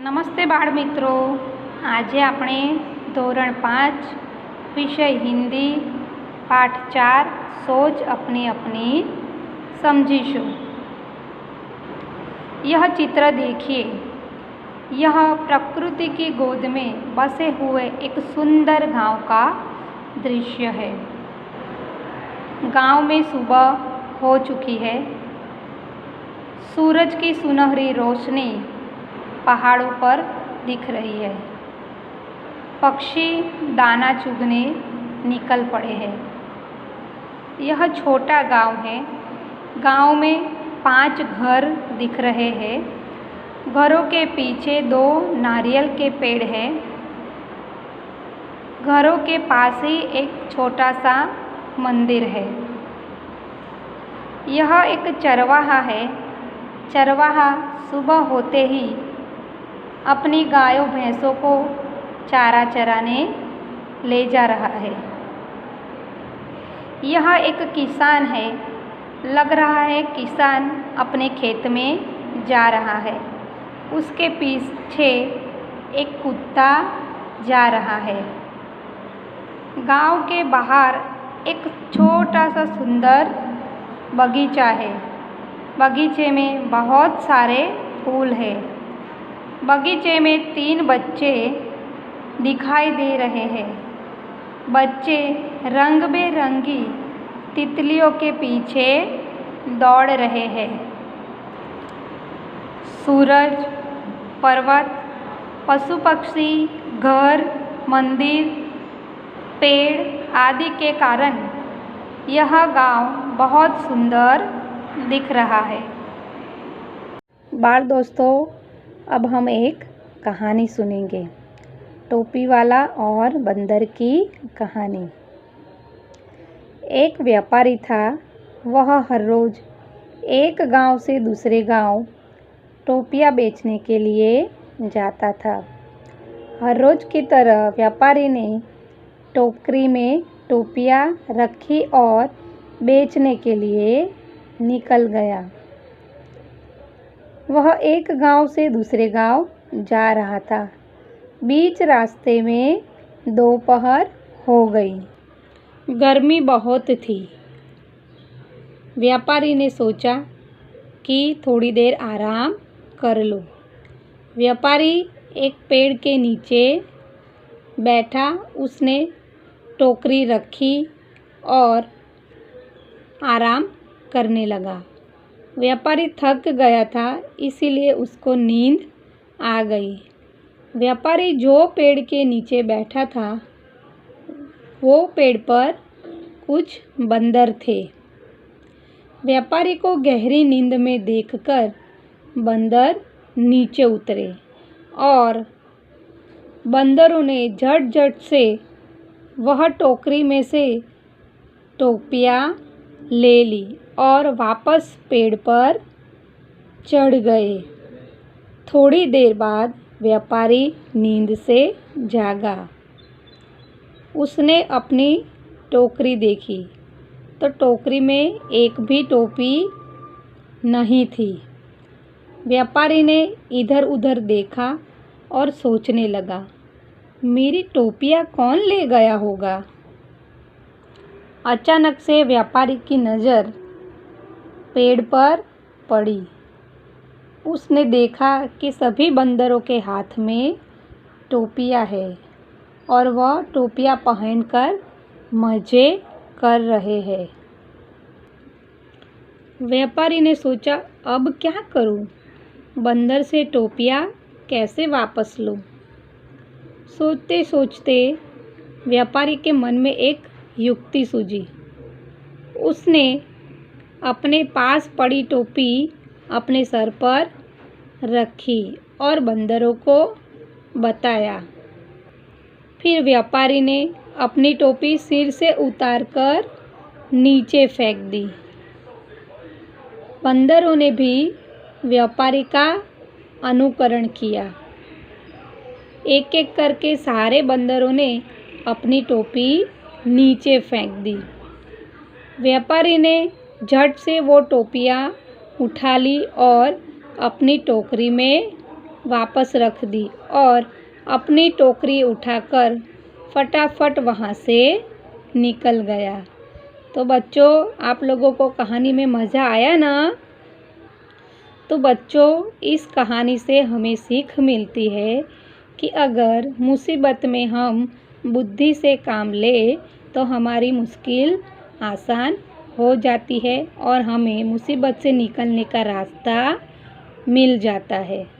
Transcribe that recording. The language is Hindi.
નમસ્તે બાળ મિત્રો, આજે આપણે ધોરણ 5 વિષય हिंदी पाठ 4 सोच अपनी अपनी समझीशु। यह चित्र देखिए। यह प्रकृति की गोद में बसे हुए एक सुंदर गांव का दृश्य है। गांव में सुबह हो चुकी है। सूरज की सुनहरी रोशनी पहाड़ों पर दिख रही है। पक्षी दाना चुगने निकल पड़े हैं। यह छोटा गांव है। गांव में 5 घर दिख रहे हैं। घरों के पीछे 2 नारियल के पेड़ हैं। घरों के पास ही एक छोटा सा मंदिर है। यह एक चरवाहा है। चरवाहा सुबह होते ही अपनी गायों भैंसों को चारा चराने ले जा रहा है। यह एक किसान है। लग रहा है किसान अपने खेत में जा रहा है। उसके पीछे एक कुत्ता जा रहा है। गांव के बाहर एक छोटा सा सुंदर बगीचा है। बगीचे में बहुत सारे फूल हैं। बगीचे में 3 बच्चे दिखाई दे रहे हैं। बच्चे रंग बेरंगी तितलियों के पीछे दौड़ रहे हैं। सूरज, पर्वत, पशु पक्षी, घर, मंदिर, पेड़ आदि के कारण यह गांव बहुत सुंदर दिख रहा है। बाल दोस्तों, अब हम एक कहानी सुनेंगे। टोपी वाला और बंदर की कहानी। एक व्यापारी था। वह हर रोज़ एक गांव से दूसरे गांव टोपियाँ बेचने के लिए जाता था। हर रोज़ की तरह व्यापारी ने टोकरी में टोपियाँ रखी और बेचने के लिए निकल गया। वह एक गांव से दूसरे गांव जा रहा था। बीच रास्ते में दोपहर हो गई। गर्मी बहुत थी। व्यापारी ने सोचा कि थोड़ी देर आराम कर लो। व्यापारी एक पेड़ के नीचे बैठा। उसने टोकरी रखी और आराम करने लगा। व्यापारी थक गया था, इसीलिए उसको नींद आ गई। व्यापारी जो पेड़ के नीचे बैठा था, वो पेड़ पर कुछ बंदर थे। व्यापारी को गहरी नींद में देखकर बंदर नीचे उतरे और बंदरों ने झट-झट से वह टोकरी में से टोपियाँ ले ली और वापस पेड़ पर चढ़ गए। थोड़ी देर बाद व्यापारी नींद से जागा। उसने अपनी टोकरी देखी तो टोकरी में एक भी टोपी नहीं थी। व्यापारी ने इधर उधर देखा और सोचने लगा, मेरी टोपियाँ कौन ले गया होगा। अचानक से व्यापारी की नज़र पेड़ पर पड़ी। उसने देखा कि सभी बंदरों के हाथ में टोपियाँ हैं और वह टोपियाँ पहनकर मज़े कर रहे हैं। व्यापारी ने सोचा, अब क्या करूं? बंदर से टोपियाँ कैसे वापस लूं? सोचते सोचते व्यापारी के मन में एक युक्ति सूझी। उसने अपने पास पड़ी टोपी अपने सर पर रखी और बंदरों को बताया। फिर व्यापारी ने अपनी टोपी सिर से उतारकर नीचे फेंक दी। बंदरों ने भी व्यापारी का अनुकरण किया। एक एक करके सारे बंदरों ने अपनी टोपी नीचे फेंक दी। व्यापारी ने झट से वो टोपियाँ उठा ली और अपनी टोकरी में वापस रख दी और अपनी टोकरी उठाकर फटाफट वहाँ से निकल गया। तो बच्चों, आप लोगों को कहानी में मज़ा आया ना? तो बच्चों, इस कहानी से हमें सीख मिलती है कि अगर मुसीबत में हम बुद्धि से काम लें तो हमारी मुश्किल आसान हो जाती है और हमें मुसीबत से निकलने का रास्ता मिल जाता है।